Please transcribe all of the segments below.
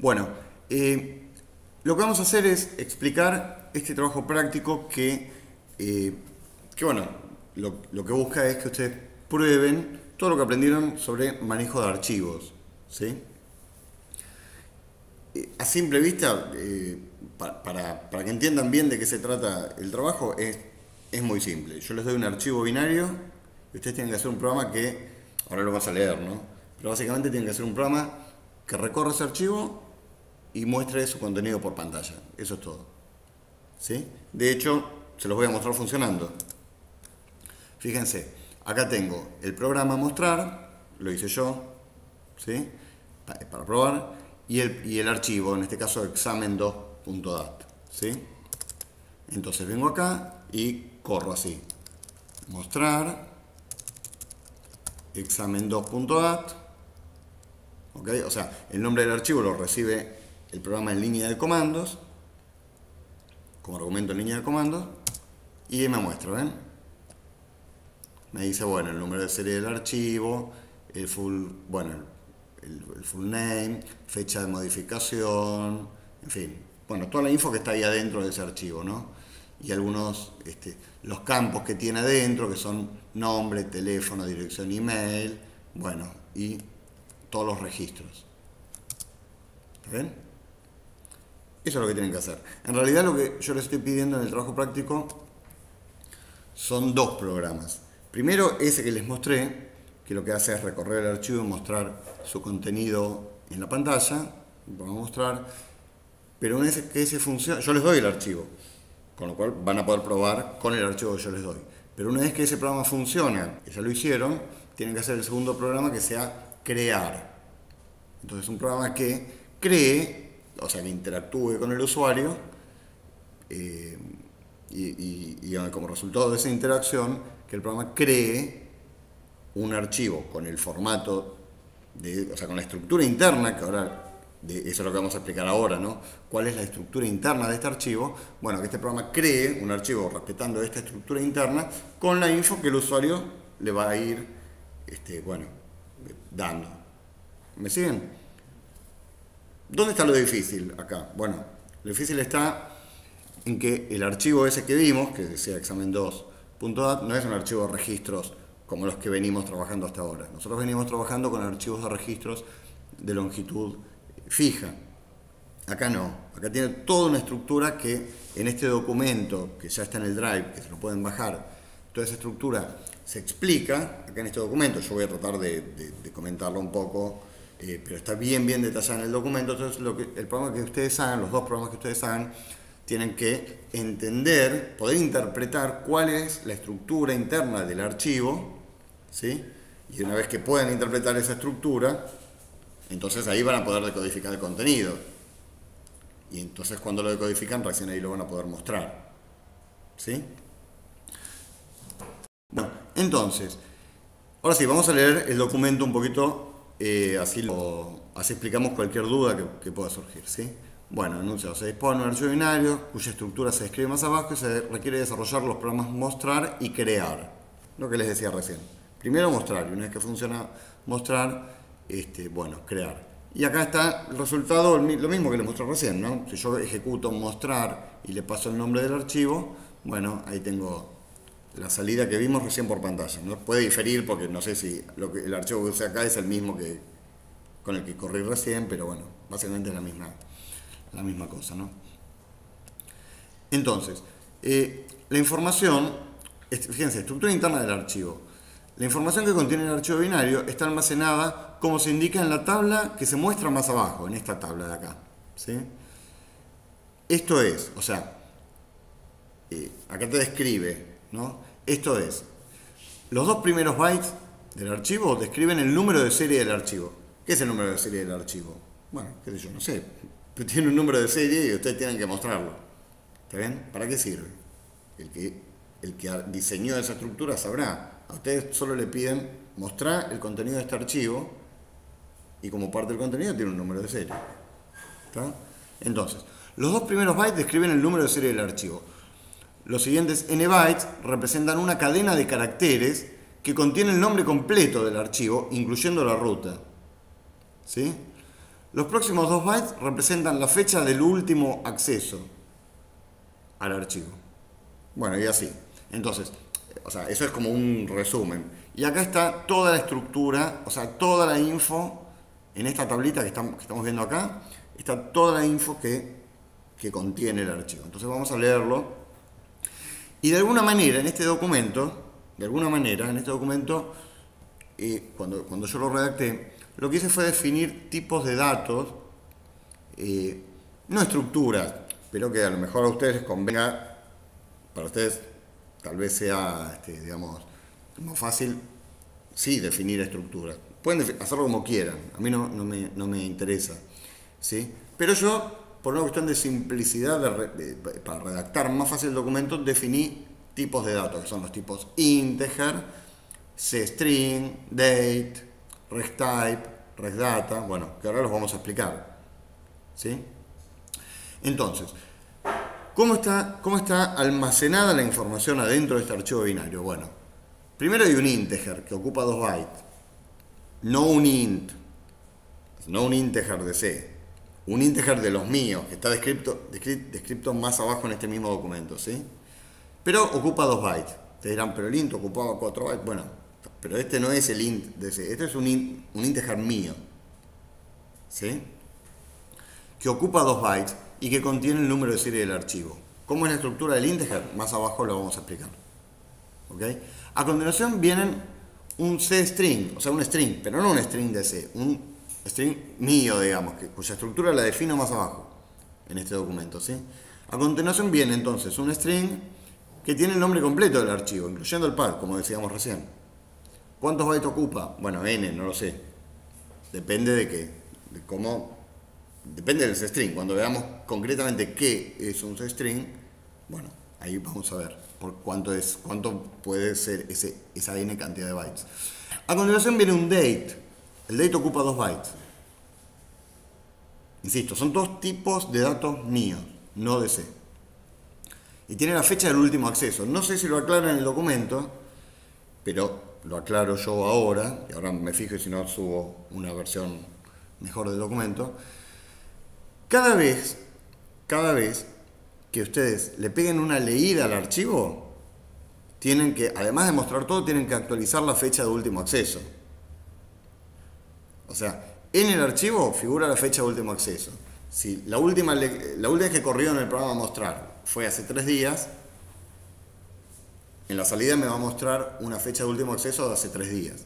Bueno, lo que vamos a hacer es explicar este trabajo práctico que bueno, lo que busca es que ustedes prueben todo lo que aprendieron sobre manejo de archivos, ¿sí? A simple vista, para que entiendan bien de qué se trata el trabajo, es muy simple. Yo les doy un archivo binario y ustedes tienen que hacer un programa que, ahora lo vas a leer, ¿no? Pero básicamente tienen que hacer un programa que recorra ese archivo y muestre su contenido por pantalla. Eso es todo, ¿sí? De hecho, se los voy a mostrar funcionando. Fíjense, acá tengo el programa mostrar, lo hice yo, ¿sí? Para probar, y el archivo, en este caso examen2.dat, ¿sí? Entonces vengo acá y corro así, mostrar examen2.dat, ¿ok? O sea, el nombre del archivo lo recibe el programa en línea de comandos, como argumento en línea de comandos, y me muestra, ¿ven? Me dice, bueno, el número de serie del archivo, el full name, fecha de modificación, en fin. Bueno, toda la info que está ahí adentro de ese archivo, ¿no? Y algunos, los campos que tiene adentro, que son nombre, teléfono, dirección email, bueno, y todos los registros. ¿Ven? Eso es lo que tienen que hacer. En realidad lo que yo les estoy pidiendo en el trabajo práctico son dos programas. Primero, ese que les mostré, que lo que hace es recorrer el archivo y mostrar su contenido en la pantalla. Vamos a mostrar. Pero una vez que ese funciona, yo les doy el archivo, con lo cual van a poder probar con el archivo que yo les doy. Pero una vez que ese programa funciona, que ya lo hicieron, tienen que hacer el segundo programa que sea crear. Entonces, un programa que cree, o sea, que interactúe con el usuario, y como resultado de esa interacción, que el programa cree un archivo con el formato, o sea, con la estructura interna, que ahora, eso es lo que vamos a explicar ahora, ¿no? ¿Cuál es la estructura interna de este archivo? Bueno, que este programa cree un archivo respetando esta estructura interna con la info que el usuario le va a ir, dando. ¿Me siguen? ¿Dónde está lo difícil acá? Bueno, lo difícil está en que el archivo ese que vimos, que decía examen2.dat, no es un archivo de registros como los que venimos trabajando hasta ahora. Nosotros venimos trabajando con archivos de registros de longitud fija. Acá no. Acá tiene toda una estructura que en este documento, que ya está en el Drive, que se lo pueden bajar, toda esa estructura se explica acá en este documento. Yo voy a tratar de comentarlo un poco, pero está bien detallado en el documento. Entonces, el programa que ustedes hagan, los dos programas que ustedes hagan, tienen que entender, poder interpretar cuál es la estructura interna del archivo, ¿sí? Y una vez que puedan interpretar esa estructura, entonces ahí van a poder decodificar el contenido. Y entonces cuando lo decodifican, recién ahí lo van a poder mostrar, ¿sí? Bueno, entonces, ahora sí, vamos a leer el documento un poquito, así explicamos cualquier duda que pueda surgir, ¿sí? Bueno, enunciado. Se dispone un archivo binario cuya estructura se describe más abajo y se requiere desarrollar los programas mostrar y crear. Lo que les decía recién. Primero mostrar, y una vez que funciona mostrar, crear. Y acá está el resultado, lo mismo que les mostré recién, ¿no? Si yo ejecuto mostrar y le paso el nombre del archivo, bueno, ahí tengo la salida que vimos recién por pantalla, ¿no? Puede diferir porque no sé si el archivo que usé acá es el mismo que con el que corrí recién, pero bueno, básicamente es la misma cosa, ¿no? Entonces, la información, fíjense, estructura interna del archivo. La información que contiene el archivo binario está almacenada como se indica en la tabla que se muestra más abajo, en esta tabla de acá, ¿sí? Esto es, o sea, acá te describe, ¿no? Esto es, los dos primeros bytes del archivo describen el número de serie del archivo. ¿Qué es el número de serie del archivo? Bueno, qué sé yo, no sé. Pero tiene un número de serie y ustedes tienen que mostrarlo. ¿Está bien? ¿Para qué sirve? El que diseñó esa estructura sabrá. A ustedes solo le piden mostrar el contenido de este archivo y como parte del contenido tiene un número de serie. ¿Está? Entonces, los dos primeros bytes describen el número de serie del archivo. Los siguientes n bytes representan una cadena de caracteres que contiene el nombre completo del archivo, incluyendo la ruta. ¿Sí? Los próximos 2 bytes representan la fecha del último acceso al archivo. Bueno, y así. Entonces, o sea, eso es como un resumen. Y acá está toda la estructura, o sea, toda la info, en esta tablita que estamos viendo acá, está toda la info que contiene el archivo. Entonces vamos a leerlo. Y de alguna manera, en este documento, cuando yo lo redacté, lo que hice fue definir tipos de datos, no estructuras, pero que a lo mejor a ustedes les convenga, para ustedes tal vez sea, digamos, más fácil, sí, definir estructuras. Pueden hacerlo como quieran, a mí no me interesa, ¿sí? Pero yo, por una cuestión de simplicidad, para redactar más fácil el documento, definí tipos de datos, que son los tipos integer, cstring, date, regtype, regdata, bueno, que ahora los vamos a explicar, ¿sí? Entonces, ¿cómo está almacenada la información adentro de este archivo binario? Bueno, primero hay un integer que ocupa 2 bytes, no un int, no un integer de C, un integer de los míos, que está descrito más abajo en este mismo documento, ¿sí? Pero ocupa 2 bytes. Te dirán, pero el int ocupaba 4 bytes. Bueno, pero este no es el int de C, este es un integer mío, ¿sí? Que ocupa 2 bytes y que contiene el número de serie del archivo. ¿Cómo es la estructura del integer? Más abajo lo vamos a explicar. ¿Ok? A continuación vienen un cstring, o sea, un string, pero no un string de C, un string mío, digamos, cuya estructura la defino más abajo en este documento, ¿sí? A continuación viene entonces un string que tiene el nombre completo del archivo, incluyendo el path, como decíamos recién. ¿Cuántos bytes ocupa? Bueno, n, no lo sé. Depende depende del string. Cuando veamos concretamente qué es un string, bueno, ahí vamos a ver por cuánto puede ser esa n cantidad de bytes. A continuación viene un date. El date ocupa 2 bytes. Insisto, son 2 tipos de datos míos, no de C. Y tiene la fecha del último acceso. No sé si lo aclara en el documento, pero lo aclaro yo ahora, y ahora me fijo si no subo una versión mejor del documento. Cada vez que ustedes le peguen una leída al archivo, tienen que, además de mostrar todo, tienen que actualizar la fecha de último acceso. O sea, en el archivo figura la fecha de último acceso. Si la última vez que corrió en el programa mostrar fue hace 3 días, en la salida me va a mostrar una fecha de último acceso de hace 3 días.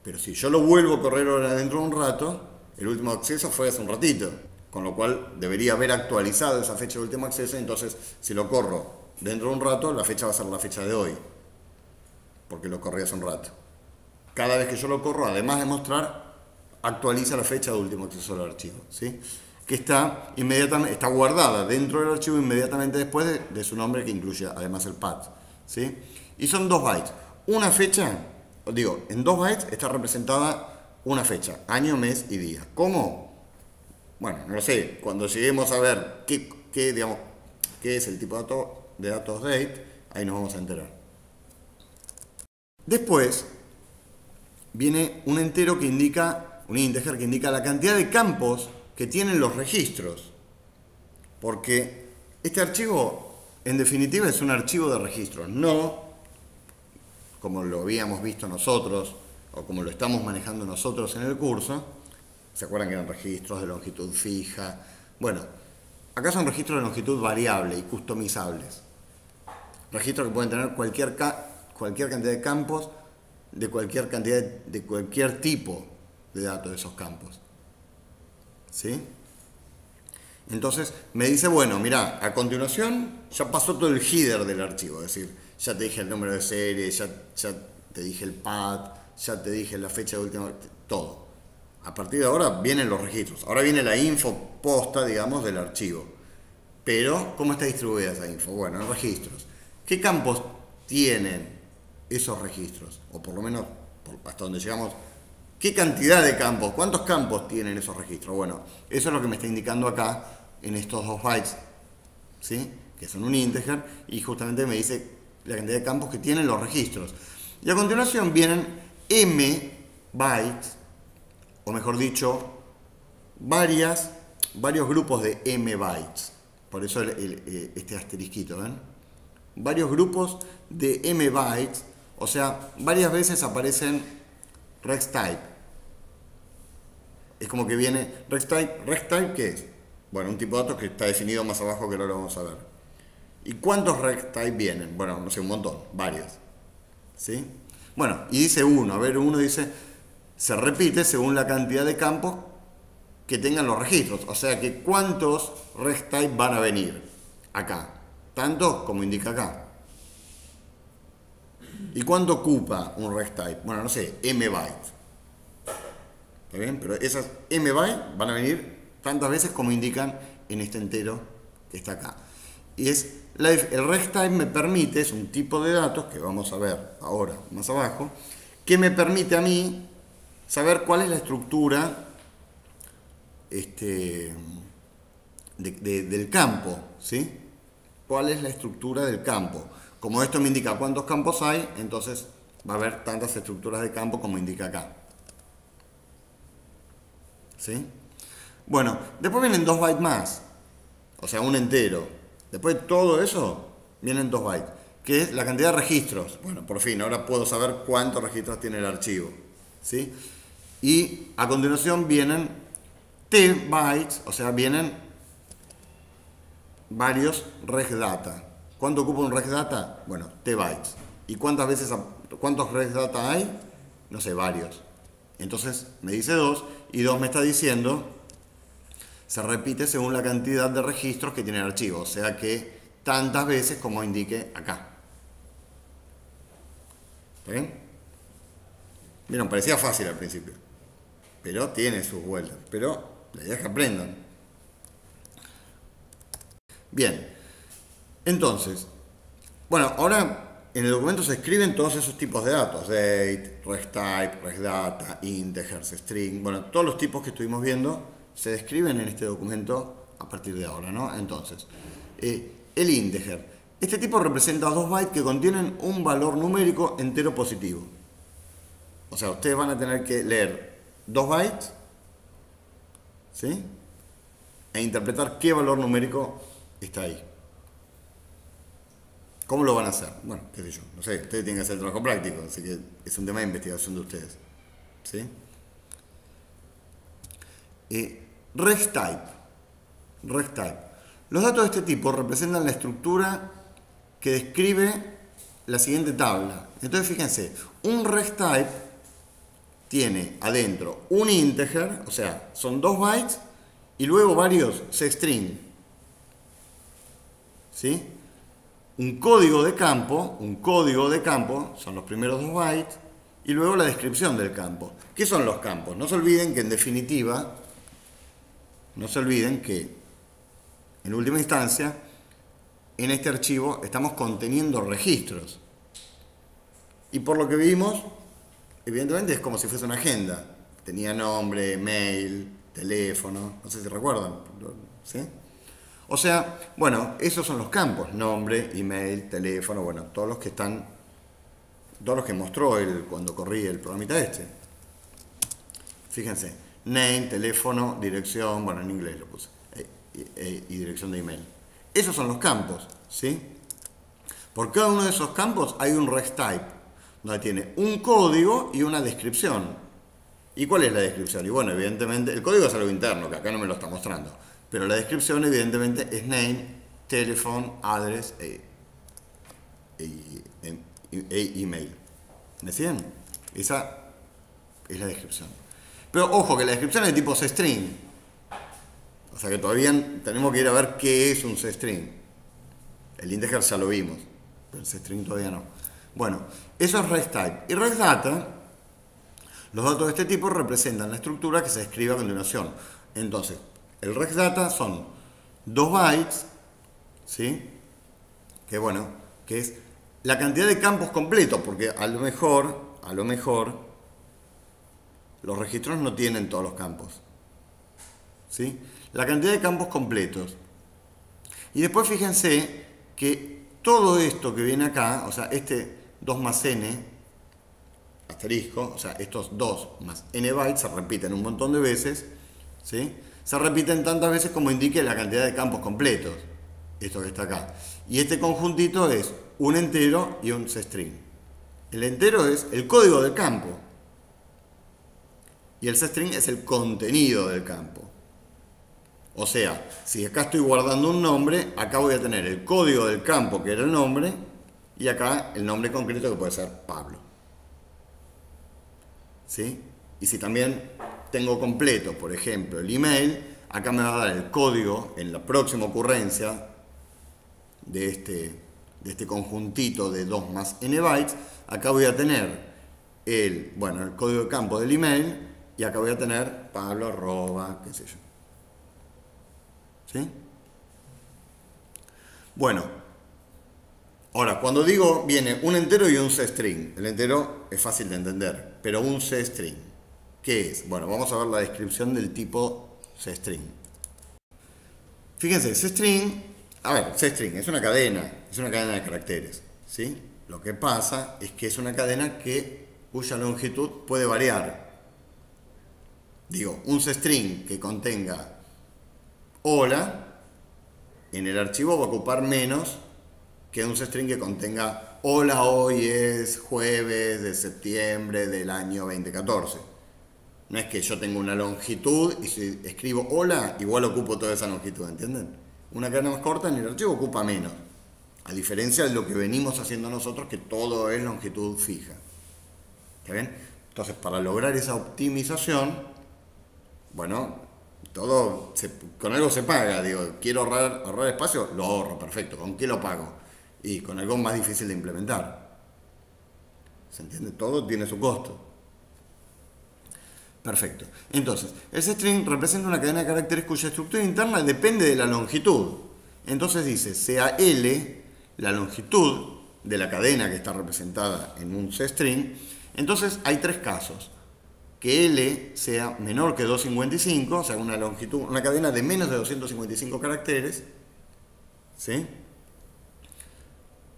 Pero si yo lo vuelvo a correr ahora dentro de un rato, el último acceso fue hace un ratito. Con lo cual debería haber actualizado esa fecha de último acceso. Entonces, si lo corro dentro de un rato, la fecha va a ser la fecha de hoy. Porque lo corrí hace un rato. Cada vez que yo lo corro, además de mostrar, actualiza la fecha de último acceso al archivo, ¿sí? Que está guardada dentro del archivo inmediatamente después de su nombre, que incluye además el path, ¿sí? Y son 2 bytes. Una fecha, en 2 bytes está representada una fecha, año, mes y día. ¿Cómo? Bueno, no lo sé. Cuando lleguemos a ver qué es el tipo de datos date, ahí nos vamos a enterar. Después viene un integer que indica la cantidad de campos que tienen los registros. Porque este archivo, en definitiva, es un archivo de registros, no como lo habíamos visto nosotros o como lo estamos manejando nosotros en el curso. ¿Se acuerdan que eran registros de longitud fija? Bueno, acá son registros de longitud variable y customizables. Registros que pueden tener cualquier cantidad de campos de cualquier tipo de datos de esos campos. ¿Sí? Entonces me dice, bueno, mira, a continuación ya pasó todo el header del archivo, es decir, ya te dije el número de serie, ya te dije el path, ya te dije la fecha de última, todo. A partir de ahora vienen los registros, ahora viene la info posta, digamos, del archivo. Pero, ¿cómo está distribuida esa info? Bueno, en registros. ¿Qué campos tienen esos registros? O por lo menos, hasta donde llegamos, ¿qué cantidad de campos? ¿Cuántos campos tienen esos registros? Bueno, eso es lo que me está indicando acá en estos 2 bytes, ¿sí? Que son un integer, y justamente me dice la cantidad de campos que tienen los registros. Y a continuación vienen m bytes, o mejor dicho, varios grupos de M bytes. Por eso este asterisquito, ¿ven? Varios grupos de M bytes, o sea, varias veces aparecen regtype. Es como que viene regtype, ¿qué es? Bueno, un tipo de datos que está definido más abajo, que ahora lo vamos a ver. ¿Y cuántos regtype vienen? Bueno, no sé, un montón, varios. ¿Sí? Bueno, y dice uno, a ver, uno dice, se repite según la cantidad de campos que tengan los registros. O sea que cuántos regtype van a venir acá. Tantos como indica acá. ¿Y cuánto ocupa un regtype? Bueno, no sé, M bytes. ¿Está bien? Pero esas M bytes van a venir tantas veces como indican en este entero que está acá. Y el regtype me permite, es un tipo de datos que vamos a ver ahora más abajo, que me permite a mí saber cuál es la estructura del campo, ¿sí? ¿Cuál es la estructura del campo? Como esto me indica cuántos campos hay, entonces va a haber tantas estructuras de campo como indica acá. ¿Sí? Bueno, después vienen 2 bytes más, o sea, un entero. Después de todo eso, vienen 2 bytes, que es la cantidad de registros. Bueno, por fin, ahora puedo saber cuántos registros tiene el archivo. ¿Sí? Y a continuación vienen T bytes, o sea, vienen varios regdata. ¿Cuánto ocupa un regdata? Bueno, T bytes. ¿Y cuántos regdata hay? No sé, varios. Entonces me dice 2 y 2 me está diciendo, se repite según la cantidad de registros que tiene el archivo, o sea que tantas veces como indique acá. ¿Está bien? Miren, parecía fácil al principio, pero tiene sus vueltas, pero la idea es que aprendan. Bien, entonces, bueno, ahora en el documento se escriben todos esos tipos de datos, date, regtype, regdata, integers, string, bueno, todos los tipos que estuvimos viendo se describen en este documento a partir de ahora, ¿no? Entonces, el integer. Este tipo representa 2 bytes que contienen un valor numérico entero positivo. O sea, ustedes van a tener que leer 2 bytes, ¿sí? E interpretar qué valor numérico está ahí. ¿Cómo lo van a hacer? Bueno, qué sé yo, no sé, ustedes tienen que hacer el trabajo práctico, así que es un tema de investigación de ustedes. ¿Sí? Regtype. Los datos de este tipo representan la estructura que describe la siguiente tabla. Entonces, fíjense, un regtype tiene adentro un integer, o sea, son 2 bytes, y luego varios string. ¿Sí? Un código de campo son los primeros 2 bytes, y luego la descripción del campo. ¿Qué son los campos? No se olviden que en definitiva, en última instancia, en este archivo estamos conteniendo registros. Y por lo que vimos, evidentemente es como si fuese una agenda. Tenía nombre, mail, teléfono, no sé si recuerdan, ¿sí? O sea, bueno, esos son los campos, nombre, email, teléfono, bueno, todos los que mostró él cuando corrí el programita este. Fíjense, name, teléfono, dirección, bueno, en inglés lo puse, y dirección de email. Esos son los campos, ¿sí? Por cada uno de esos campos hay un regtype, donde tiene un código y una descripción. ¿Y cuál es la descripción? Y bueno, evidentemente, el código es algo interno, que acá no me lo está mostrando. Pero la descripción, evidentemente, es name, telephone, address email. ¿Me siguen? Esa es la descripción. Pero ojo, que la descripción es de tipo string. O sea que todavía tenemos que ir a ver qué es un string. El integer ya lo vimos, pero el string todavía no. Bueno, eso es regtype. Y regdata, los datos de este tipo representan la estructura que se describe a continuación. Entonces, el regdata son 2 bytes, ¿sí? Que es la cantidad de campos completos, porque a lo mejor, los registros no tienen todos los campos, ¿sí? La cantidad de campos completos. Y después fíjense que todo esto que viene acá, o sea, este 2 más n, asterisco, o sea, estos 2 más n bytes se repiten un montón de veces, ¿sí? se repiten tantas veces como indique la cantidad de campos completos. Esto que está acá. Y este conjuntito es un entero y un string. El entero es el código del campo. Y el string es el contenido del campo. O sea, si acá estoy guardando un nombre, acá voy a tener el código del campo, que era el nombre, y acá el nombre concreto, que puede ser Pablo. ¿Sí? Y si también tengo completo, por ejemplo, el email, acá me va a dar el código en la próxima ocurrencia de este conjuntito de 2 más n bytes. Acá voy a tener el código de campo del email, y acá voy a tener Pablo arroba, qué sé yo. ¿Sí? Bueno, ahora, cuando digo viene un entero y un string, el entero es fácil de entender, pero un string, ¿qué es? Bueno, vamos a ver la descripción del tipo string. Fíjense, string es una cadena de caracteres, ¿sí? Lo que pasa es que es una cadena cuya longitud puede variar. Digo, un string que contenga hola, en el archivo va a ocupar menos que un string que contenga hola, hoy es jueves de septiembre del año 2014. No es que yo tenga una longitud y si escribo hola, igual ocupo toda esa longitud, ¿entienden? Una cadena más corta en el archivo ocupa menos. A diferencia de lo que venimos haciendo nosotros, que todo es longitud fija. ¿Está bien? Entonces, para lograr esa optimización, con algo se paga. Digo, quiero ahorrar espacio, lo ahorro, perfecto. ¿Con qué lo pago? Y con algo más difícil de implementar. ¿Se entiende? Todo tiene su costo. Perfecto. Entonces, ese string representa una cadena de caracteres cuya estructura interna depende de la longitud. Entonces dice, sea L la longitud de la cadena que está representada en un string. Entonces hay 3 casos. Que L sea menor que 255, o sea, una cadena de menos de 255 caracteres, ¿sí?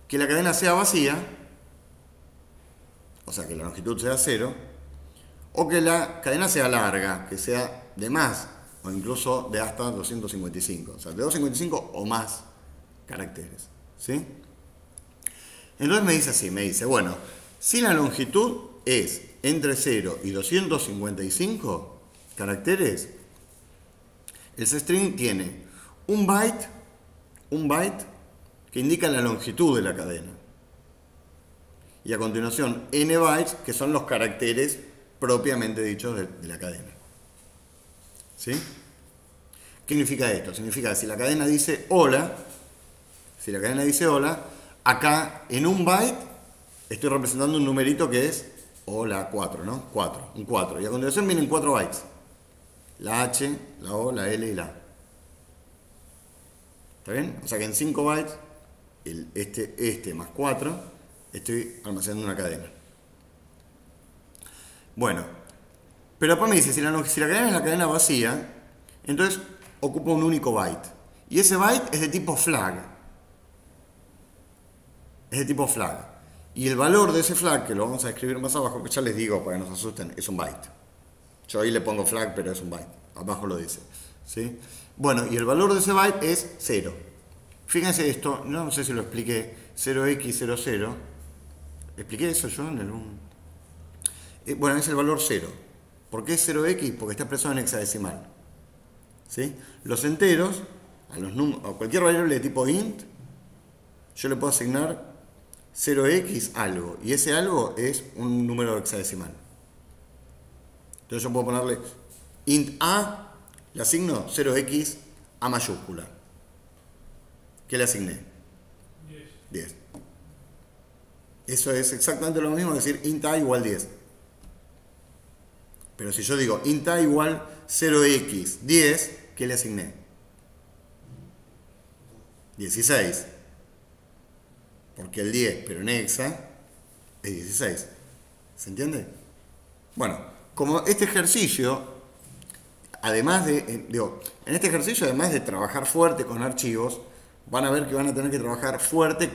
Que la cadena sea vacía, o sea, que la longitud sea 0, o que la cadena sea larga, que sea de más, o incluso de hasta 255, o sea, de 255 o más caracteres, ¿sí? Entonces me dice, bueno, si la longitud es entre 0 y 255 caracteres, el string tiene un byte que indica la longitud de la cadena. Y a continuación, n bytes, que son los caracteres propiamente dichos de la cadena. ¿Sí? ¿Qué significa esto? Significa que si la cadena dice hola, acá en un byte estoy representando un numerito que es hola 4, ¿no? 4, un 4. Y a continuación vienen 4 bytes. La H, la O, la L y la A. ¿Está bien? O sea que en 5 bytes, este más 4, estoy almacenando una cadena. Bueno, pero después me dice, si la cadena es la cadena vacía, entonces ocupa un único byte. Y ese byte es de tipo flag. Y el valor de ese flag, que lo vamos a escribir más abajo, que ya les digo para que no se asusten, es un byte. Yo ahí le pongo flag, pero es un byte. Abajo lo dice. ¿Sí? Bueno, y el valor de ese byte es 0. Fíjense esto, no sé si lo expliqué, 0x00. ¿Expliqué eso yo en algún...? Bueno, es el valor 0. ¿Por qué es 0x? Porque está expresado en hexadecimal. ¿Sí? Los enteros, a cualquier variable de tipo int, yo le puedo asignar 0x algo, y ese algo es un número hexadecimal. Entonces yo puedo ponerle int a, le asigno 0x a mayúscula. ¿Qué le asigné? 10. Eso es exactamente lo mismo que decir int a igual 10. Pero si yo digo int a igual 0x10, ¿qué le asigné? 16. Porque el 10, pero en hexa, es 16. ¿Se entiende? Bueno, como este ejercicio, además de trabajar fuerte con archivos, van a ver que van a tener que trabajar fuerte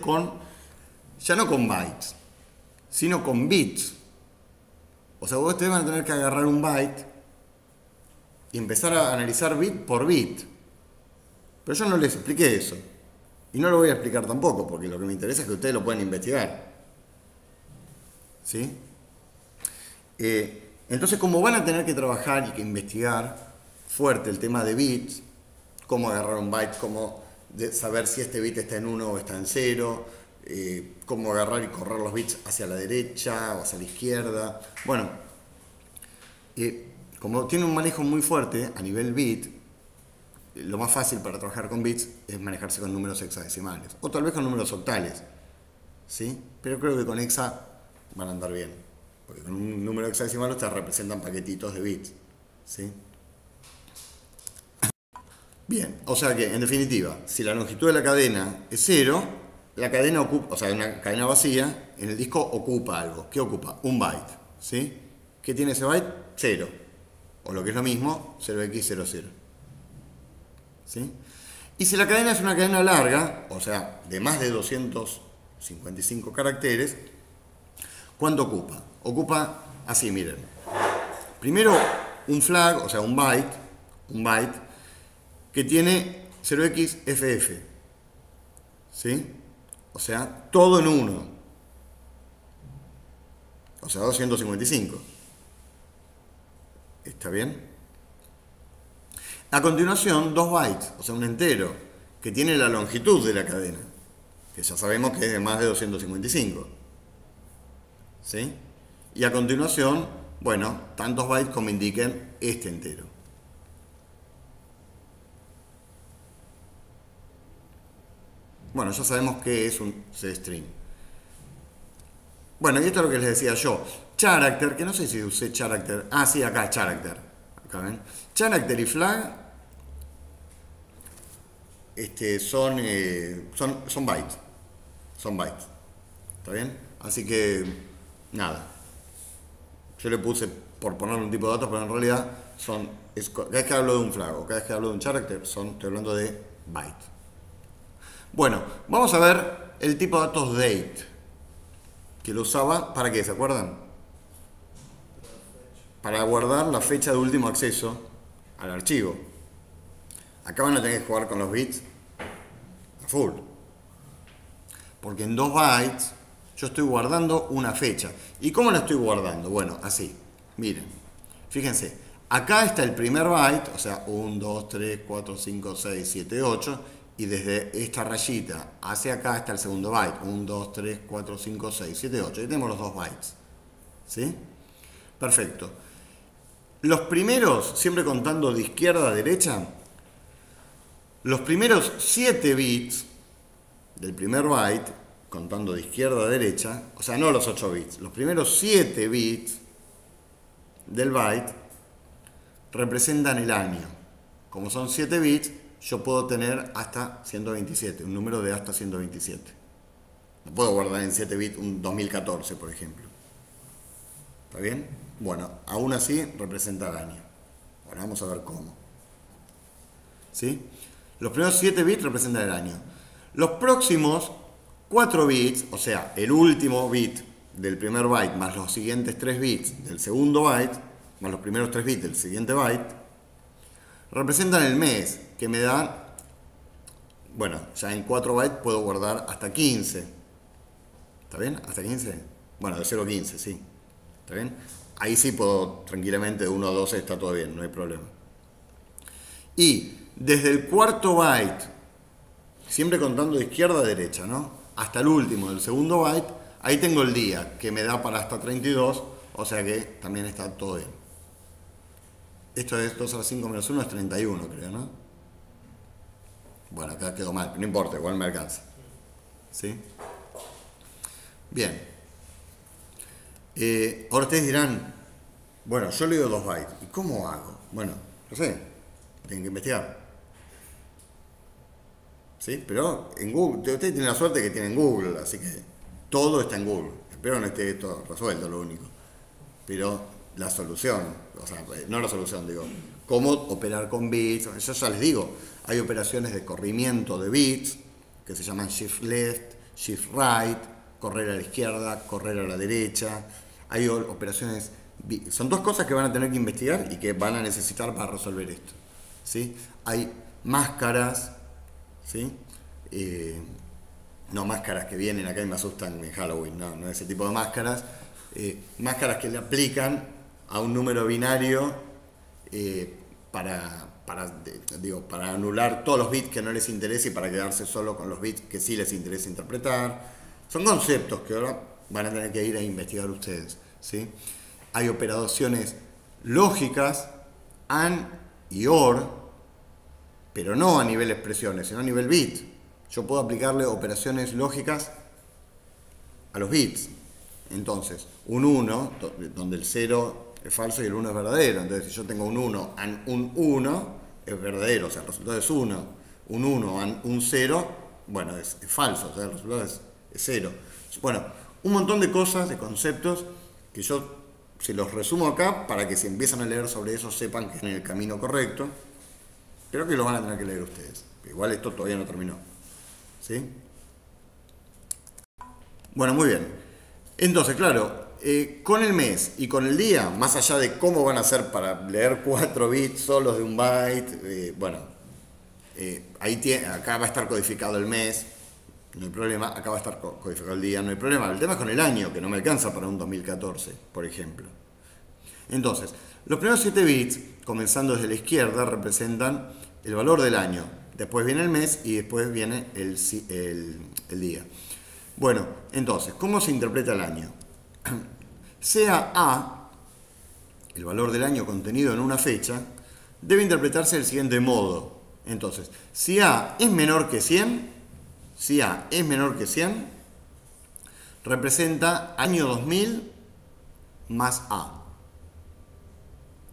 ya no con bytes, sino con bits. O sea, ustedes van a tener que agarrar un byte y empezar a analizar bit por bit. Pero yo no les expliqué eso. Y no lo voy a explicar tampoco, porque lo que me interesa es que ustedes lo puedan investigar. ¿Sí? Entonces, como van a tener que trabajar y que investigar fuerte el tema de bits, cómo agarrar un byte, cómo saber si este bit está en 1 o está en 0, cómo agarrar y correr los bits hacia la derecha o hacia la izquierda. Bueno, como tiene un manejo muy fuerte a nivel bit, lo más fácil para trabajar con bits es manejarse con números hexadecimales, o tal vez con números octales, ¿sí? Pero creo que con hexa van a andar bien, porque con un número hexadecimal ustedes representan paquetitos de bits, ¿sí? Bien, o sea que, en definitiva, si la longitud de la cadena es 0, la cadena ocupa, o sea, una cadena vacía, en el disco ocupa algo. ¿Qué ocupa? Un byte, ¿sí? ¿Qué tiene ese byte? 0. O lo que es lo mismo, 0x00. ¿Sí? Y si la cadena es una cadena larga, o sea, de más de 255 caracteres, ¿cuánto ocupa? Ocupa así, miren. Primero un flag, o sea, un byte, que tiene 0xFF. ¿Sí? O sea, todo en 1. O sea, 255. ¿Está bien? A continuación, 2 bytes, o sea, un entero, que tiene la longitud de la cadena, que ya sabemos que es de más de 255. ¿Sí? Y a continuación, bueno, tantos bytes como indiquen este entero. Bueno, ya sabemos qué es un string. Bueno, y esto es lo que les decía yo. Character, que no sé si usé character. Ah, sí, acá es character. Acá ven. Character y flag son bytes. Son bytes. ¿Está bien? Así que, nada. Yo le puse por ponerle un tipo de datos, pero en realidad cada vez que hablo de un flag o cada vez que hablo de un character, estoy hablando de byte. Bueno, vamos a ver el tipo de datos date, que lo usaba, ¿para qué? ¿Se acuerdan? Para guardar la fecha de último acceso al archivo. Acá van a tener que jugar con los bits a full. Porque en 2 bytes yo estoy guardando una fecha. ¿Y cómo la estoy guardando? Bueno, así. Miren. Fíjense. Acá está el primer byte, o sea, 1, 2, 3, 4, 5, 6, 7, 8. Y desde esta rayita hacia acá está el segundo byte. 1, 2, 3, 4, 5, 6, 7, 8. Ahí tenemos los 2 bytes. ¿Sí? Perfecto. Los primeros, siempre contando de izquierda a derecha, los primeros 7 bits del primer byte, contando de izquierda a derecha, o sea, no los 8 bits, los primeros 7 bits del byte representan el año. Como son 7 bits, yo puedo tener hasta 127, un número de hasta 127. No puedo guardar en 7 bits un 2014, por ejemplo. ¿Está bien? Bueno, aún así representa el año. Ahora vamos a ver cómo. ¿Sí? Los primeros 7 bits representan el año. Los próximos 4 bits, o sea, el último bit del primer byte más los siguientes 3 bits del segundo byte, más los primeros 3 bits del siguiente byte, representan el mes, que me da, bueno, ya en 4 bytes puedo guardar hasta 15. ¿Está bien? ¿Hasta 15? Bueno, de 0 a 15, sí. ¿Está bien? Ahí sí puedo tranquilamente, de 1 a 12 está todo bien, no hay problema. Y desde el cuarto byte, siempre contando de izquierda a derecha, ¿no? Hasta el último del segundo byte, ahí tengo el día, que me da para hasta 32, o sea que también está todo bien. Esto es 2 a la 5 menos 1 es 31, creo, ¿no? Bueno, acá quedó mal, no importa, igual me alcanza. ¿Sí? Bien. Ahora ustedes dirán, bueno, yo leo 2 bytes, ¿y cómo hago? Bueno, no sé, tienen que investigar. ¿Sí? Pero en Google, ustedes tienen la suerte que tienen Google, así que todo está en Google. Espero no esté esto resuelto, lo único. Pero la solución, o sea, no la solución, digo, cómo operar con bits. Yo ya les digo, hay operaciones de corrimiento de bits que se llaman shift left, shift right, correr a la izquierda, correr a la derecha. Hay operaciones son dos cosas que van a tener que investigar y que van a necesitar para resolver esto. ¿Sí? Hay máscaras, ¿sí? No máscaras que vienen acá y me asustan en Halloween, no ese tipo de máscaras. Máscaras que le aplican a un número binario para anular todos los bits que no les interesa y para quedarse solo con los bits que sí les interesa interpretar. Son conceptos que ahora van a tener que ir a investigar ustedes, ¿sí? Hay operaciones lógicas, AND y OR, pero no a nivel expresiones, sino a nivel bit. Yo puedo aplicarle operaciones lógicas a los bits. Entonces, un 1, donde el 0 es falso y el 1 es verdadero. Entonces, si yo tengo un 1 and un 1, es verdadero, o sea, el resultado es 1. Un 1 and un 0, bueno, es falso, o sea, el resultado es 0. Bueno, un montón de cosas, de conceptos, que yo se los resumo acá para que si empiezan a leer sobre eso sepan que es en el camino correcto. Creo que lo van a tener que leer ustedes. Igual esto todavía no terminó. ¿Sí? Bueno, muy bien. Entonces, claro, con el mes y con el día, más allá de cómo van a hacer para leer 4 bits solos de un byte, acá va a estar codificado el mes, no hay problema. Acá va a estar codificado el día, no hay problema. El tema es con el año, que no me alcanza para un 2014, por ejemplo. Entonces, los primeros 7 bits, comenzando desde la izquierda, representan el valor del año. Después viene el mes y después viene el día. Bueno, entonces, ¿cómo se interpreta el año? Sea A, el valor del año contenido en una fecha, debe interpretarse del siguiente modo. Entonces, si A es menor que 100, representa año 2000 más A.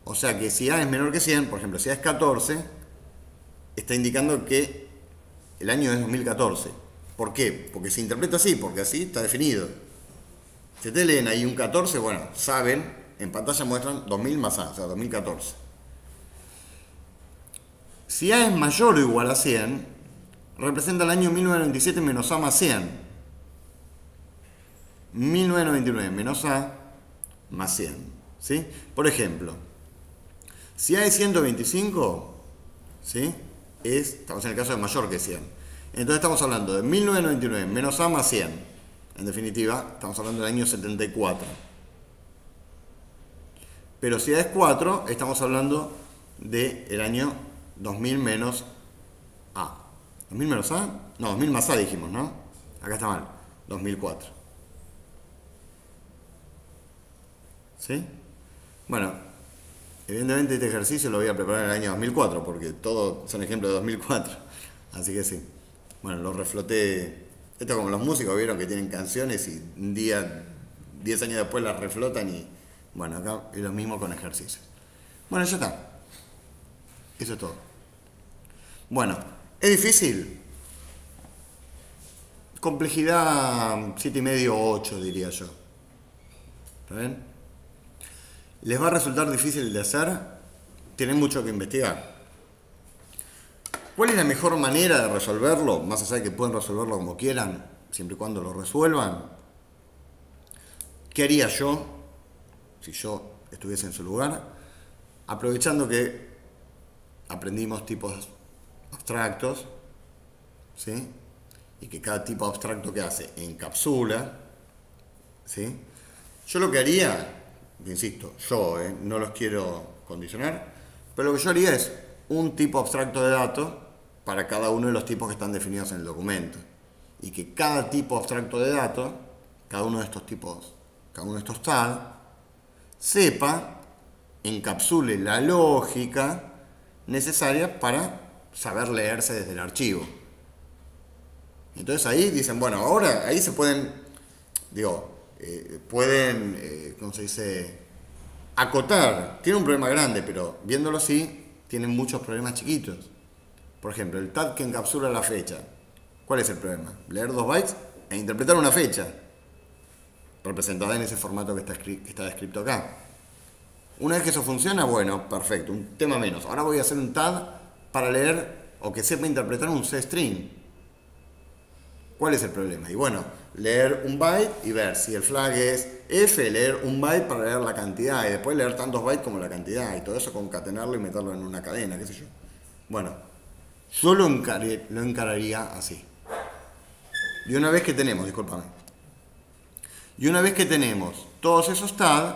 O sea que si A es menor que 100, por ejemplo, si A es 14, está indicando que el año es 2014. ¿Por qué? Porque se interpreta así, porque así está definido. Si te leen ahí un 14, bueno, saben, en pantalla muestran 2000 más A, o sea, 2014. Si A es mayor o igual a 100, representa el año 1997 menos A más 100. 1999 menos A más 100. ¿Sí? Por ejemplo, si A es 125, ¿sí? Estamos en el caso de mayor que 100. Entonces estamos hablando de 1999 menos A más 100. En definitiva, estamos hablando del año 74. Pero si A es 4, estamos hablando del año 2000 menos A. ¿2000 menos A? No, 2000 más A dijimos, ¿no? Acá está mal. 2004. ¿Sí? Bueno, evidentemente este ejercicio lo voy a preparar en el año 2004, porque todos son ejemplos de 2004. Así que sí. Bueno, lo refloté. Esto como los músicos vieron que tienen canciones y un día, 10 años después las reflotan y... Bueno, acá es lo mismo con ejercicios. Bueno, ya está. Eso es todo. Bueno, ¿es difícil? Complejidad 7,5 o 8 diría yo. ¿Está bien? ¿Les va a resultar difícil de hacer? Tienen mucho que investigar. ¿Cuál es la mejor manera de resolverlo? Más allá de que pueden resolverlo como quieran, siempre y cuando lo resuelvan. ¿Qué haría yo si yo estuviese en su lugar? Aprovechando que aprendimos tipos abstractos, ¿sí? Y que cada tipo abstracto que hace encapsula, ¿sí? Yo lo que haría, insisto, no los quiero condicionar, pero lo que yo haría es un tipo abstracto de datos para cada uno de los tipos que están definidos en el documento. Y que cada tipo abstracto de datos, cada uno de estos tipos, cada uno de estos tags, sepa, encapsule la lógica necesaria para saber leerse desde el archivo. Entonces ahí dicen, bueno, ahora ahí se pueden, ¿cómo se dice? Acotar. Tiene un problema grande, pero viéndolo así, tienen muchos problemas chiquitos. Por ejemplo, el tag que encapsula la fecha. ¿Cuál es el problema? Leer 2 bytes e interpretar una fecha representada en ese formato que está descrito acá. Una vez que eso funciona, bueno, perfecto, un tema menos. Ahora voy a hacer un tag para leer o que sepa interpretar un C-string. ¿Cuál es el problema? Y bueno, leer un byte y ver si el flag es F, leer un byte para leer la cantidad y después leer tantos bytes como la cantidad y todo eso concatenarlo y meterlo en una cadena, qué sé yo. Bueno, yo lo encararía así. Y una vez que tenemos, discúlpame, y una vez que tenemos todos esos tags,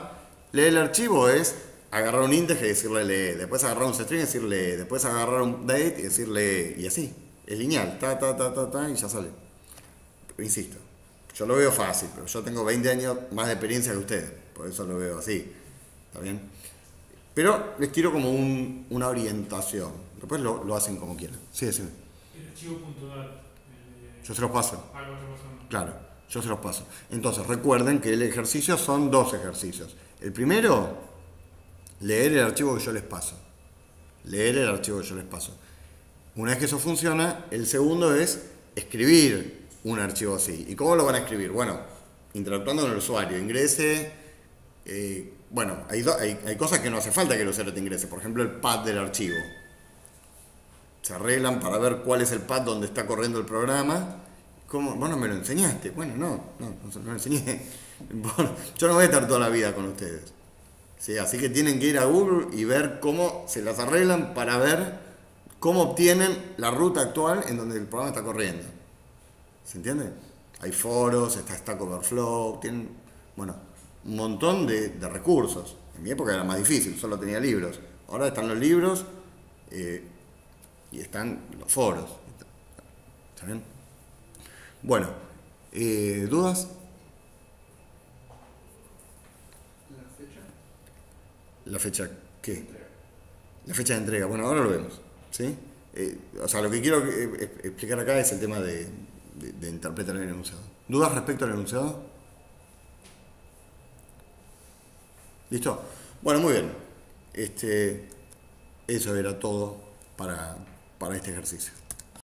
leer el archivo es agarrar un índice y decirle lee, después agarrar un string y decirle lee, después agarrar un date y decirle y así. Es lineal, y ya sale. Insisto, yo lo veo fácil, pero yo tengo 20 años más de experiencia que ustedes, por eso lo veo así. ¿Está bien? Pero les tiro como una orientación. Después lo hacen como quieran. Sí, sí. El archivo.dat. Yo se los paso. Ah, lo otro pasando. Claro, yo se los paso. Entonces, recuerden que el ejercicio son 2 ejercicios. El primero, leer el archivo que yo les paso. Leer el archivo que yo les paso. Una vez que eso funciona, el segundo es escribir un archivo así. ¿Y cómo lo van a escribir? Bueno, interactuando con el usuario. Ingrese. Bueno, hay cosas que no hace falta que el usuario te ingrese. Por ejemplo, el path del archivo. Se arreglan para ver cuál es el path donde está corriendo el programa. ¿Cómo? Vos no me lo enseñaste. Bueno, no lo enseñé. Bueno, yo no voy a estar toda la vida con ustedes. ¿Sí? Así que tienen que ir a Google y ver cómo se las arreglan para ver cómo obtienen la ruta actual en donde el programa está corriendo. ¿Se entiende? Hay foros, está Stack Overflow, tienen, bueno, un montón de recursos. En mi época era más difícil, solo tenía libros. Ahora están los libros y están los foros. ¿Está bien? Bueno, ¿dudas? ¿La fecha? ¿La fecha qué? La fecha de entrega. Bueno, ahora lo vemos. ¿Sí? O sea, lo que quiero explicar acá es el tema de interpretar el enunciado. ¿Dudas respecto al enunciado? ¿Listo? Bueno, muy bien. Eso era todo para este ejercicio.